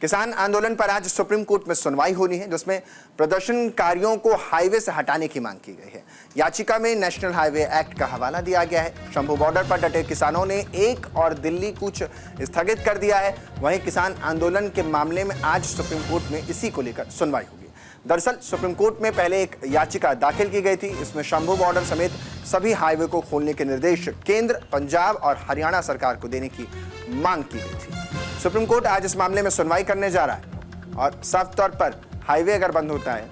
किसान आंदोलन पर आज सुप्रीम कोर्ट में सुनवाई होनी है, जिसमें प्रदर्शनकारियों को हाईवे से हटाने की मांग की गई है। याचिका में नेशनल हाईवे एक्ट का हवाला दिया गया है। शंभू बॉर्डर पर डटे किसानों ने एक और दिल्ली कूच स्थगित कर दिया है। वहीं किसान आंदोलन के मामले में आज सुप्रीम कोर्ट में इसी को लेकर सुनवाई होगी। दरअसल सुप्रीम कोर्ट में पहले एक याचिका दाखिल की गई थी। इसमें शंभू बॉर्डर समेत सभी हाईवे को खोलने के निर्देश केंद्र, पंजाब और हरियाणा सरकार को देने की मांग की गई थी। सुप्रीम कोर्ट आज इस मामले में सुनवाई करने जा रहा है और साफ तौर पर हाईवे अगर बंद होता है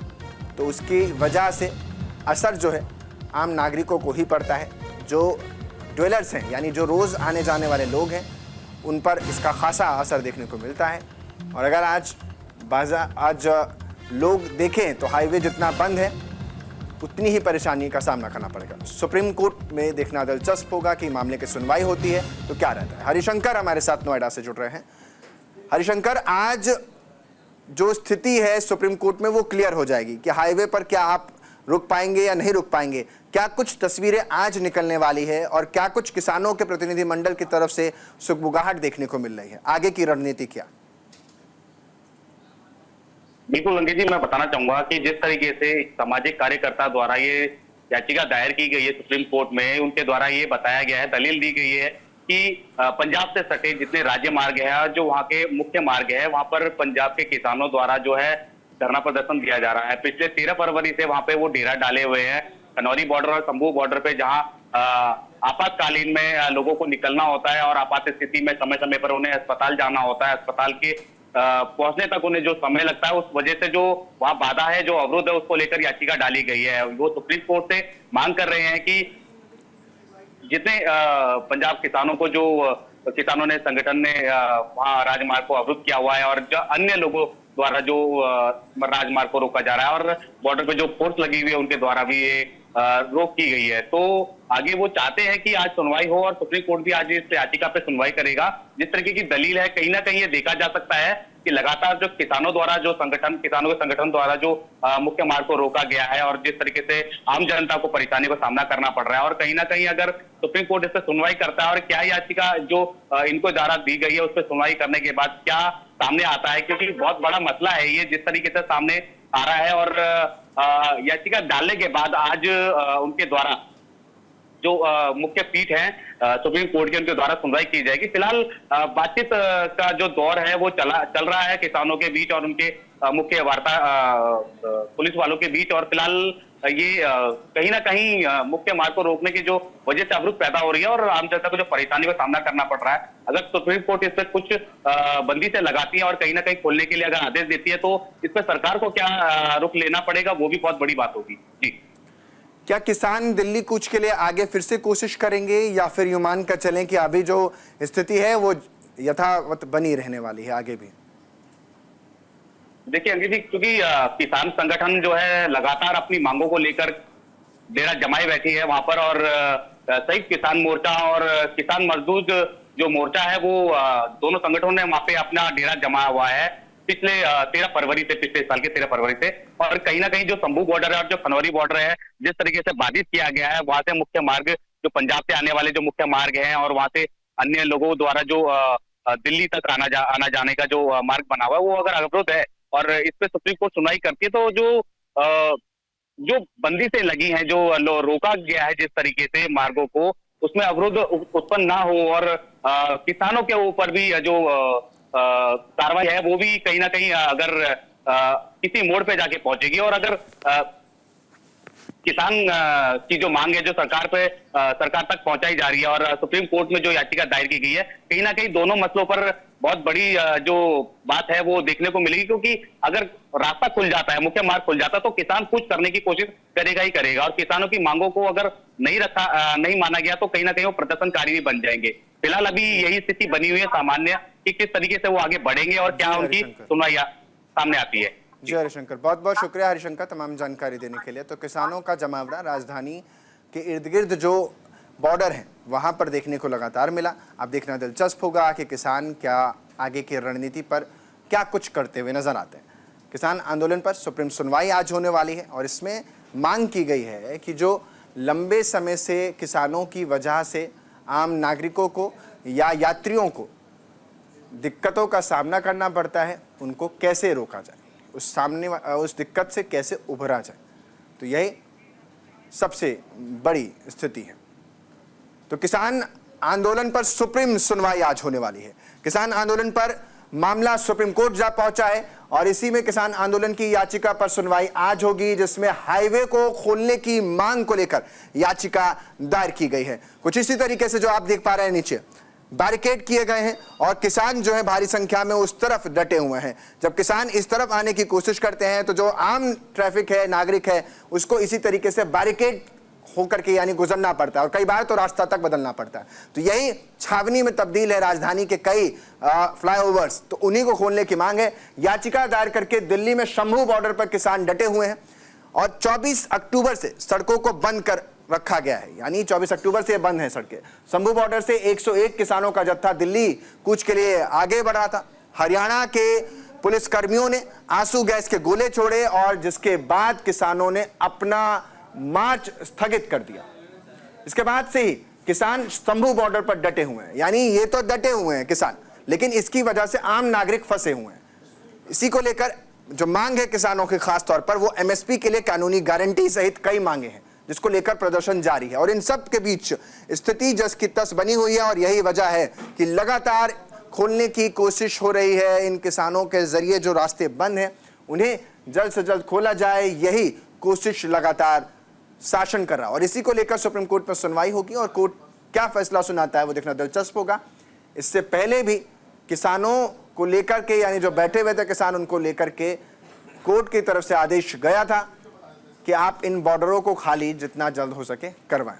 तो उसकी वजह से असर जो है आम नागरिकों को ही पड़ता है। जो ड्वेलर्स हैं, यानी जो रोज़ आने जाने वाले लोग हैं, उन पर इसका खासा असर देखने को मिलता है। और अगर आज लोग देखें तो हाईवे जितना बंद है उतनी ही परेशानी का सामना करना पड़ेगा। सुप्रीम कोर्ट में देखना दिलचस्प होगा कि मामले की सुनवाई होती है तो क्या रहता है। हरिशंकर हमारे साथ नोएडा से जुड़ रहे हैं। हरिशंकर, आज जो स्थिति है सुप्रीम कोर्ट में वो क्लियर हो जाएगी कि हाईवे पर क्या आप रुक पाएंगे या नहीं रुक पाएंगे। क्या कुछ तस्वीरें आज निकलने वाली है और क्या कुछ किसानों के प्रतिनिधि मंडल की तरफ से सुगबुगाहट देखने को मिल रही है? आगे की रणनीति क्या? बिल्कुल अंकित जी, मैं बताना चाहूंगा कि जिस तरीके से सामाजिक कार्यकर्ता द्वारा ये याचिका दायर की गई है सुप्रीम कोर्ट में, उनके द्वारा ये बताया गया है, दलील दी गई है कि पंजाब से सटे जितने राज्य मार्ग है, जो वहाँ के मुख्य मार्ग है, वहां पर पंजाब के किसानों द्वारा जो है धरना प्रदर्शन दिया जा रहा है। पिछले 13 फरवरी से वहां पे वो डेरा डाले हुए हैं खनौरी बॉर्डर और शंभू बॉर्डर पे, जहाँ आपातकालीन में लोगों को निकलना होता है और आपात स्थिति में समय समय पर उन्हें अस्पताल जाना होता है। अस्पताल के पहुंचने तक उन्हें जो समय लगता है, उस वजह से जो वहां बाधा है, जो अवरोध है, उसको लेकर याचिका डाली गई है। वो सुप्रीम कोर्ट से मांग कर रहे हैं कि जितने पंजाब किसानों को, जो किसानों ने संगठन ने वहां राजमार्ग को अवरुद्ध किया हुआ है और जो अन्य लोगों द्वारा जो राजमार्ग को रोका जा रहा है और बॉर्डर पे जो फोर्स लगी हुई है उनके द्वारा भी ये रोक की गई है। तो आगे वो चाहते हैं कि आज सुनवाई हो और सुप्रीम कोर्ट भी आज इस याचिका पे सुनवाई करेगा। जिस तरीके की दलील है, कहीं ना कहीं ये देखा जा सकता है कि लगातार जो किसानों द्वारा जो संगठन, किसानों के संगठन द्वारा जो मुख्य मार्ग को रोका गया है और जिस तरीके से आम जनता को परेशानी का सामना करना पड़ रहा है, और कहीं ना कहीं अगर सुप्रीम कोर्ट इस पर सुनवाई करता है और क्या याचिका जो इनको द्वारा दी गई है उस पर सुनवाई करने के बाद क्या सामने आता है, क्योंकि बहुत बड़ा मसला है ये जिस तरीके से सामने आ रहा है। और याचिका डालने के बाद आज उनके द्वारा जो मुख्य पीठ है सुप्रीम कोर्ट के, उनके द्वारा सुनवाई की जाएगी। फिलहाल बातचीत का जो दौर है वो चल रहा है किसानों के बीच और उनके मुख्य वार्ता पुलिस वालों के बीच। और फिलहाल ये कहीं ना कहीं मुख्य मार्ग को रोकने की जो वजह से अवरुद्ध पैदा हो रही है और आम जनता को जो परेशानी का सामना करना पड़ रहा है, अगर सुप्रीम कोर्ट इस पर कुछ बंदी से लगाती है और कहीं ना कहीं खोलने के लिए अगर आदेश देती है तो इस पर सरकार को क्या रुख लेना पड़ेगा, वो भी बहुत बड़ी बात होगी। जी, क्या किसान दिल्ली कूच के लिए आगे फिर से कोशिश करेंगे या फिर यूं मान कर चलें कि अभी जो स्थिति है वो यथावत बनी रहने वाली है आगे भी? देखिए अंकित जी, क्योंकि किसान संगठन जो है लगातार अपनी मांगों को लेकर डेरा जमाए बैठी है वहां पर, और संयुक्त किसान मोर्चा और किसान मजदूर जो मोर्चा है वो दोनों संगठनों ने वहां पे अपना डेरा जमाया हुआ है पिछले 13 फरवरी से, पिछले साल के 13 फरवरी से। और कहीं ना कहीं जो शंभू बॉर्डर है और जो खनौरी बॉर्डर है, जिस तरीके से बाधित किया गया है, वहां से मुख्य मार्ग जो पंजाब से आने वाले जो मुख्य मार्ग हैं और वहां से अन्य लोगों द्वारा जो दिल्ली तक आना जाने का जो मार्ग बना हुआ है, वो अगर अवरुद्ध है और इस पे सुप्रीम कोर्ट सुनवाई करती है तो जो बंदी से लगी है, जो रोका गया है जिस तरीके से मार्गों को, उसमें अवरोध उत्पन्न ना हो और किसानों के ऊपर भी जो कार्रवाई है वो भी कहीं ना कहीं अगर किसी मोड़ पे जाके पहुंचेगी। और अगर किसान की जो मांग है जो सरकार तक पहुंचाई जा रही है और सुप्रीम कोर्ट में जो याचिका दायर की गई है, कहीं ना कहीं दोनों मसलों पर बहुत बड़ी जो बात है वो देखने को मिलेगी। क्योंकि अगर रास्ता खुल जाता है, मुख्य मार्ग खुल जाता है, तो किसान कुछ करने की कोशिश करेगा ही करेगा। और किसानों की मांगों को अगर नहीं माना गया तो कहीं ना कहीं वो प्रदर्शनकारी भी बन जाएंगे। फिलहाल अभी यही स्थिति बनी हुई है सामान्य कि किस तरीके से वो आगे बढ़ेंगे और क्या उनकी सुनवाई सामने आती है। जी हरिशंकर, बहुत बहुत शुक्रिया हरिशंकर तमाम जानकारी देने के लिए। तो किसानों का जमावड़ा राजधानी के इर्द गिर्द जो बॉर्डर है वहाँ पर देखने को लगातार मिला। अब देखना दिलचस्प होगा कि किसान क्या आगे की रणनीति पर क्या कुछ करते हुए नजर आते हैं। किसान आंदोलन पर सुप्रीम सुनवाई आज होने वाली है और इसमें मांग की गई है कि जो लंबे समय से किसानों की वजह से आम नागरिकों को या यात्रियों को दिक्कतों का सामना करना पड़ता है उनको कैसे रोका जाए, उस दिक्कत से कैसे उभरा जाए, तो यही सबसे बड़ी स्थिति है। तो किसान आंदोलन पर सुप्रीम सुनवाई आज होने वाली है। किसान आंदोलन पर मामला सुप्रीम कोर्ट जा पहुंचा है और इसी में किसान आंदोलन की याचिका पर सुनवाई आज होगी, जिसमें हाईवे को खोलने की मांग को लेकर याचिका दायर की गई है। कुछ इसी तरीके से जो आप देख पा रहे हैं नीचे बैरिकेड किए गए हैं और किसान जो है भारी संख्या में उस तरफ डटे हुए हैं। जब किसान इस तरफ आने की कोशिश करते हैं तो जो आम ट्रैफिक है, नागरिक है, उसको इसी तरीके से बैरिकेड होकर के यानी गुजरना पड़ता है और कई बार तो रास्ता तक बदलना पड़ता है। तो यही छावनी में तब्दील है राजधानी के कई फ्लाईओवर्स, तो उन्हीं को खोलने की मांग है। याचिका दायर करके दिल्ली में शंभू बॉर्डर पर किसान डटे हुए हैं और 24 अक्टूबर से सड़कों को बंद कर रखा गया है, यानी 24 अक्टूबर से बंद है सड़कें। शंभू बॉर्डर से 101 किसानों का जत्था दिल्ली कूच के लिए आगे बढ़ा था। हरियाणा के पुलिस कर्मियों ने आंसू गैस के गोले छोड़े और जिसके बाद किसानों ने अपना मार्च स्थगित कर दिया। इसके बाद से ही किसान शंभू बॉर्डर पर डटे हुए हैं, यानी ये तो डटे हुए हैं किसान, लेकिन इसकी वजह से आम नागरिक फंसे हुए हैं। इसी को लेकर जो मांग है किसानों की खास तौर पर, वो एमएसपी के लिए कानूनी गारंटी सहित कई मांगे हैं, जिसको लेकर प्रदर्शन जारी है। और इन सब के बीच स्थिति जस की तस बनी हुई है और यही वजह है कि लगातार खोलने की कोशिश हो रही है। इन किसानों के जरिए जो रास्ते बंद हैं उन्हें जल्द से जल्द खोला जाए, यही कोशिश लगातार शासन कर रहा है। और इसी को लेकर सुप्रीम कोर्ट में सुनवाई होगी और कोर्ट क्या फैसला सुनाता है वो देखना दिलचस्प होगा। इससे पहले भी किसानों को लेकर के, यानी जो बैठे हुए थे किसान, उनको लेकर के कोर्ट की तरफ से आदेश गया था कि आप इन बॉर्डरों को खाली जितना जल्द हो सके करवाएं।